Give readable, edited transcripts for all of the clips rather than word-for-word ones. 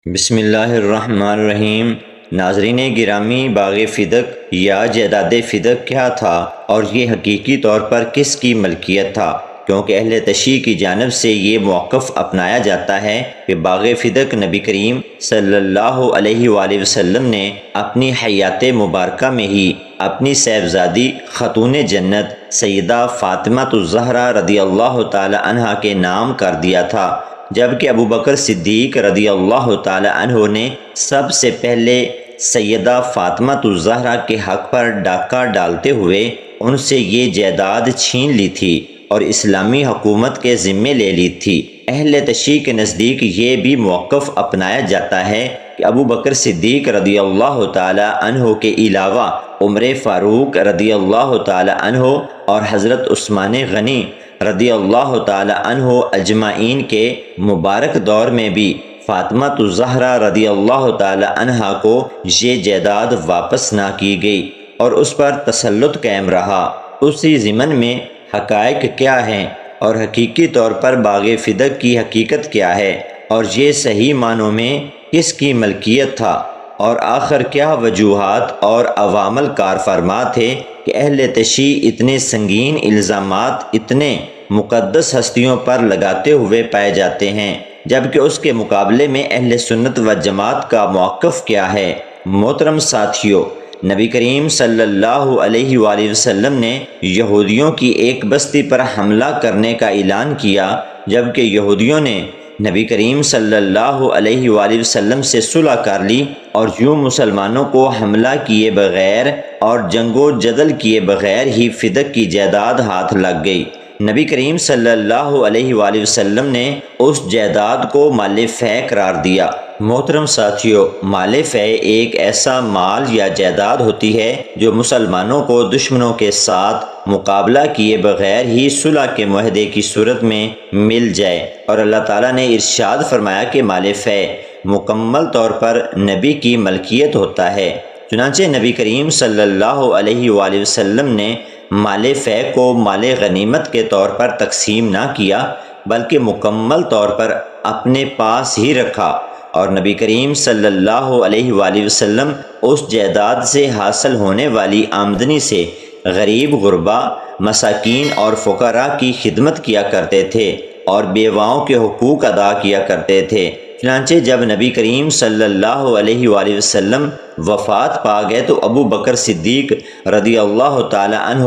بسم اللہ الرحمن الرحیم۔ ناظرین گرامی، باغ فدق یا جائیداد فدق کیا تھا اور یہ حقیقی طور پر کس کی ملکیت تھا؟ کیونکہ اہل تشیع کی جانب سے یہ موقف اپنایا جاتا ہے کہ باغ فدق نبی کریم صلی اللہ علیہ وآلہ وسلم نے اپنی حیات مبارکہ میں ہی اپنی صاحبزادی خاتون جنت سیدہ فاطمہ الزہرا رضی اللہ تعالی عنہا کے نام کر دیا تھا، جبکہ ابو بکر صدیق رضی اللہ تعالی عنہ نے سب سے پہلے سیدہ فاطمہ الزہرا کے حق پر ڈاکہ ڈالتے ہوئے ان سے یہ جائیداد چھین لی تھی اور اسلامی حکومت کے ذمے لے لی تھی۔ اہل تشیع کے نزدیک یہ بھی موقف اپنایا جاتا ہے کہ ابو بکر صدیق رضی اللہ تعالی عنہ کے علاوہ عمر فاروق رضی اللہ تعالی عنہ اور حضرت عثمان غنی رضی اللہ تعالی عنہ اجمعین کے مبارک دور میں بھی فاطمہ الزہرا رضی اللہ تعالی عنہا کو یہ جائیداد واپس نہ کی گئی اور اس پر تسلط قائم رہا۔ اسی ضمن میں حقائق کیا ہیں اور حقیقی طور پر باغ فدق کی حقیقت کیا ہے اور یہ صحیح معنوں میں کس کی ملکیت تھا، اور آخر کیا وجوہات اور عوامل کار فرما تھے کہ اہل تشیع اتنے سنگین الزامات اتنے مقدس ہستیوں پر لگاتے ہوئے پائے جاتے ہیں، جبکہ اس کے مقابلے میں اہل سنت و جماعت کا موقف کیا ہے؟ محترم ساتھیو، نبی کریم صلی اللہ علیہ وآلہ وسلم نے یہودیوں کی ایک بستی پر حملہ کرنے کا اعلان کیا، جبکہ یہودیوں نے نبی کریم صلی اللہ علیہ وآلہ وسلم سے صلح کر لی اور یوں مسلمانوں کو حملہ کیے بغیر اور جنگ و جدل کیے بغیر ہی فدق کی جائیداد ہاتھ لگ گئی۔ نبی کریم صلی اللہ علیہ وآلہ وسلم نے اس جائیداد کو مال فے قرار دیا۔ محترم ساتھیو، مال فے ایک ایسا مال یا جائیداد ہوتی ہے جو مسلمانوں کو دشمنوں کے ساتھ مقابلہ کیے بغیر ہی صلح کے معاہدے کی صورت میں مل جائے، اور اللہ تعالیٰ نے ارشاد فرمایا کہ مال فے مکمل طور پر نبی کی ملکیت ہوتا ہے۔ چنانچہ نبی کریم صلی اللہ علیہ وآلہ وسلم نے مال فے کو مال غنیمت کے طور پر تقسیم نہ کیا، بلکہ مکمل طور پر اپنے پاس ہی رکھا، اور نبی کریم صلی اللہ علیہ وآلہ وسلم اس جائیداد سے حاصل ہونے والی آمدنی سے غریب غربا، مساکین اور فقراء کی خدمت کیا کرتے تھے اور بیواؤں کے حقوق ادا کیا کرتے تھے۔ چنانچہ جب نبی کریم صلی اللہ علیہ وآلہ وسلم وفات پا گئے تو ابو بکر صدیق رضی اللہ تعالی عنہ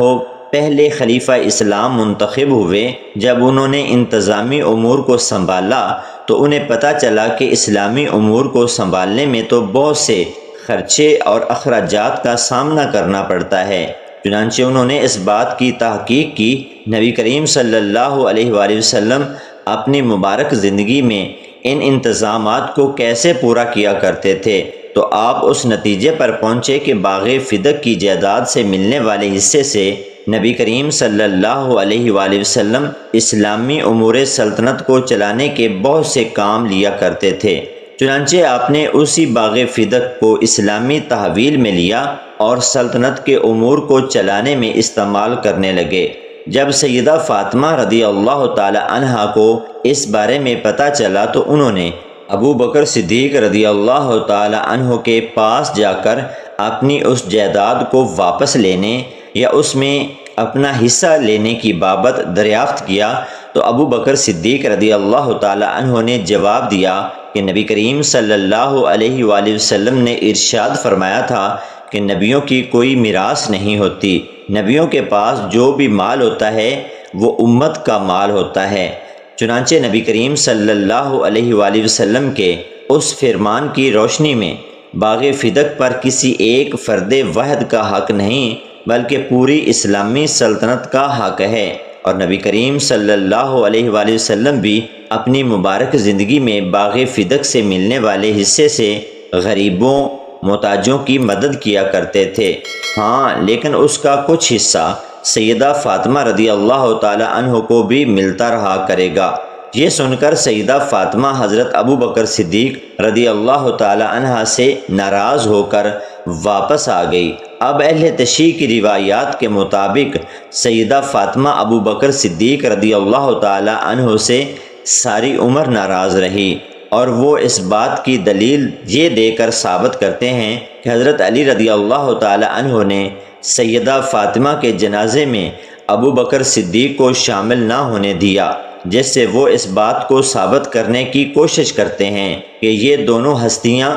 پہلے خلیفہ اسلام منتخب ہوئے۔ جب انہوں نے انتظامی امور کو سنبھالا تو انہیں پتہ چلا کہ اسلامی امور کو سنبھالنے میں تو بہت سے خرچے اور اخراجات کا سامنا کرنا پڑتا ہے۔ چنانچہ انہوں نے اس بات کی تحقیق کی نبی کریم صلی اللہ علیہ وآلہ وسلم اپنی مبارک زندگی میں ان انتظامات کو کیسے پورا کیا کرتے تھے، تو آپ اس نتیجے پر پہنچے کہ باغ فدق کی جائیداد سے ملنے والے حصے سے نبی کریم صلی اللہ علیہ وآلہ وسلم اسلامی امور سلطنت کو چلانے کے بہت سے کام لیا کرتے تھے۔ چنانچہ آپ نے اسی باغ فدق کو اسلامی تحویل میں لیا اور سلطنت کے امور کو چلانے میں استعمال کرنے لگے۔ جب سیدہ فاطمہ رضی اللہ تعالی عنہا کو اس بارے میں پتہ چلا تو انہوں نے ابو بکر صدیق رضی اللہ تعالی عنہ کے پاس جا کر اپنی اس جائیداد کو واپس لینے یا اس میں اپنا حصہ لینے کی بابت دریافت کیا، تو ابو بکر صدیق رضی اللہ تعالی عنہ نے جواب دیا کہ نبی کریم صلی اللہ علیہ وآلہ وسلم نے ارشاد فرمایا تھا کہ نبیوں کی کوئی میراث نہیں ہوتی، نبیوں کے پاس جو بھی مال ہوتا ہے وہ امت کا مال ہوتا ہے۔ چنانچہ نبی کریم صلی اللہ علیہ وآلہ وسلم کے اس فرمان کی روشنی میں باغ فدق پر کسی ایک فرد واحد کا حق نہیں بلکہ پوری اسلامی سلطنت کا حق ہے، اور نبی کریم صلی اللہ علیہ وآلہ وسلم بھی اپنی مبارک زندگی میں باغ فدق سے ملنے والے حصے سے غریبوں محتاجوں کی مدد کیا کرتے تھے۔ ہاں، لیکن اس کا کچھ حصہ سیدہ فاطمہ رضی اللہ تعالی عنہ کو بھی ملتا رہا کرے گا۔ یہ سن کر سیدہ فاطمہ حضرت ابو بکر صدیق رضی اللہ تعالی عنہ سے ناراض ہو کر واپس آ گئی۔ اب اہل تشیع کی روایات کے مطابق سیدہ فاطمہ ابو بکر صدیق رضی اللہ تعالی عنہ سے ساری عمر ناراض رہی اور وہ اس بات کی دلیل یہ دے کر ثابت کرتے ہیں کہ حضرت علی رضی اللہ تعالی عنہ نے سیدہ فاطمہ کے جنازے میں ابو بکر صدیق کو شامل نہ ہونے دیا، جس سے وہ اس بات کو ثابت کرنے کی کوشش کرتے ہیں کہ یہ دونوں ہستیاں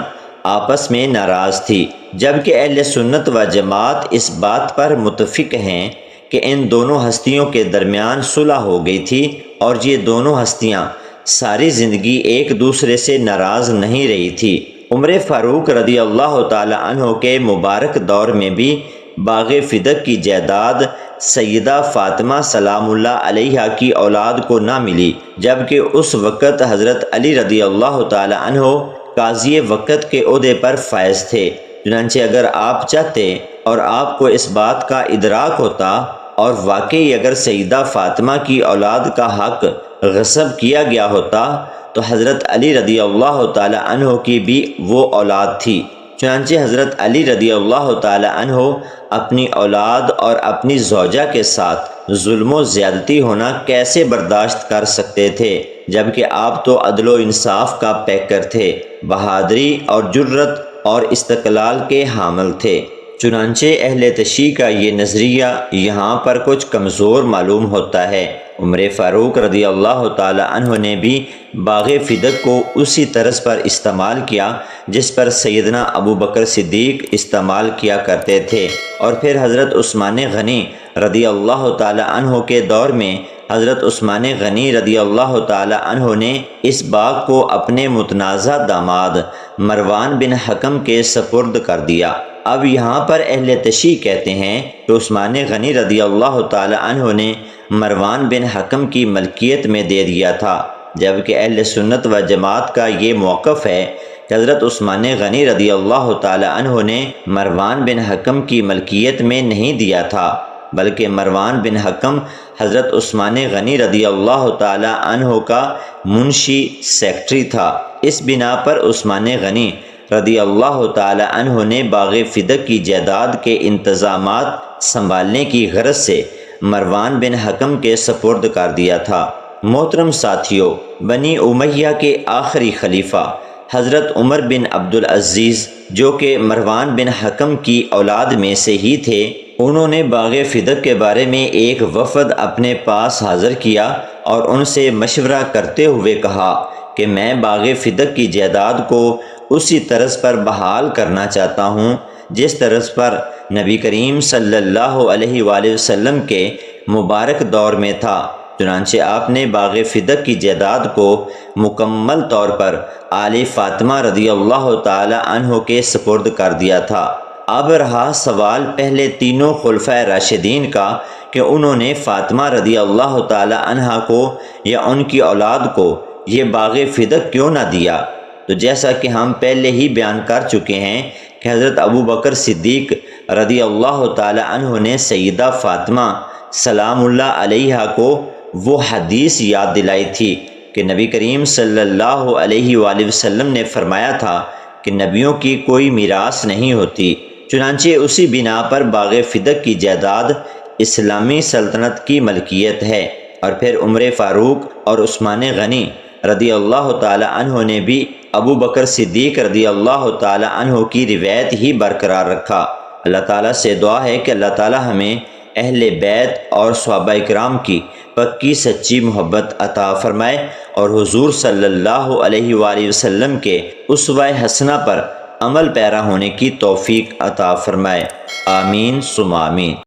آپس میں ناراض تھی، جبکہ اہل سنت و جماعت اس بات پر متفق ہیں کہ ان دونوں ہستیوں کے درمیان صلح ہو گئی تھی اور یہ دونوں ہستیاں ساری زندگی ایک دوسرے سے ناراض نہیں رہی تھی۔ عمر فاروق رضی اللہ تعالی عنہ کے مبارک دور میں بھی باغ فدق کی جائیداد سیدہ فاطمہ سلام اللہ علیہا کی اولاد کو نہ ملی، جبکہ اس وقت حضرت علی رضی اللہ تعالی عنہ قاضی وقت کے عہدے پر فائز تھے۔ چنانچہ اگر آپ چاہتے اور آپ کو اس بات کا ادراک ہوتا اور واقعی اگر سیدہ فاطمہ کی اولاد کا حق غصب کیا گیا ہوتا تو حضرت علی رضی اللہ تعالی عنہ کی بھی وہ اولاد تھی۔ چنانچہ حضرت علی رضی اللہ تعالی عنہ اپنی اولاد اور اپنی زوجہ کے ساتھ ظلم و زیادتی ہونا کیسے برداشت کر سکتے تھے، جبکہ آپ تو عدل و انصاف کا پیکر تھے، بہادری اور جرت اور استقلال کے حامل تھے۔ چنانچہ اہل تشیع کا یہ نظریہ یہاں پر کچھ کمزور معلوم ہوتا ہے۔ عمر فاروق رضی اللہ تعالی عنہ نے بھی باغ فدق کو اسی طرز پر استعمال کیا جس پر سیدنا ابو بکر صدیق استعمال کیا کرتے تھے، اور پھر حضرت عثمان غنی رضی اللہ تعالی عنہ کے دور میں حضرت عثمان غنی رضی اللہ تعالی عنہ نے اس باغ کو اپنے متنازع داماد مروان بن حکم کے سپرد کر دیا۔ اب یہاں پر اہل تشیع کہتے ہیں کہ عثمان غنی رضی اللہ تعالی عنہ نے مروان بن حکم کی ملکیت میں دے دیا تھا، جبکہ اہل سنت و جماعت کا یہ موقف ہے کہ حضرت عثمان غنی رضی اللہ تعالی عنہ نے مروان بن حکم کی ملکیت میں نہیں دیا تھا، بلکہ مروان بن حکم حضرت عثمان غنی رضی اللہ تعالی عنہ کا منشی سیکرٹری تھا۔ اس بنا پر عثمان غنی رضی اللہ تعالی عنہ نے باغ فدق کی جائیداد کے انتظامات سنبھالنے کی غرض سے مروان بن حکم کے سپرد کر دیا تھا۔ محترم ساتھیو، بنی امیہ کے آخری خلیفہ حضرت عمر بن عبدالعزیز جو کہ مروان بن حکم کی اولاد میں سے ہی تھے، انہوں نے باغ فدق کے بارے میں ایک وفد اپنے پاس حاضر کیا اور ان سے مشورہ کرتے ہوئے کہا کہ میں باغ فدق کی جائیداد کو اسی طرز پر بحال کرنا چاہتا ہوں جس طرز پر نبی کریم صلی اللہ علیہ وآلہ وسلم کے مبارک دور میں تھا۔ چنانچہ آپ نے باغ فدق کی جائیداد کو مکمل طور پر آل فاطمہ رضی اللہ تعالی عنہ کے سپرد کر دیا تھا۔ اب رہا سوال پہلے تینوں خلفائے راشدین کا کہ انہوں نے فاطمہ رضی اللہ تعالی عنہ کو یا ان کی اولاد کو یہ باغ فدق کیوں نہ دیا؟ تو جیسا کہ ہم پہلے ہی بیان کر چکے ہیں کہ حضرت ابو بکر صدیق رضی اللہ تعالی عنہ نے سیدہ فاطمہ سلام اللہ علیہا کو وہ حدیث یاد دلائی تھی کہ نبی کریم صلی اللہ علیہ وآلہ وسلم نے فرمایا تھا کہ نبیوں کی کوئی میراث نہیں ہوتی۔ چنانچہ اسی بنا پر باغ فدق کی جائیداد اسلامی سلطنت کی ملکیت ہے، اور پھر عمر فاروق اور عثمان غنی رضی اللہ تعالی عنہ نے بھی ابو بکر صدیق رضی اللہ تعالی عنہ کی روایت ہی برقرار رکھا۔ اللہ تعالیٰ سے دعا ہے کہ اللہ تعالیٰ ہمیں اہل بیت اور صحابہ کرام کی پکی سچی محبت عطا فرمائے اور حضور صلی اللہ علیہ وآلہ وسلم کے اسوہ حسنہ پر عمل پیرا ہونے کی توفیق عطا فرمائے۔ آمین ثم آمین۔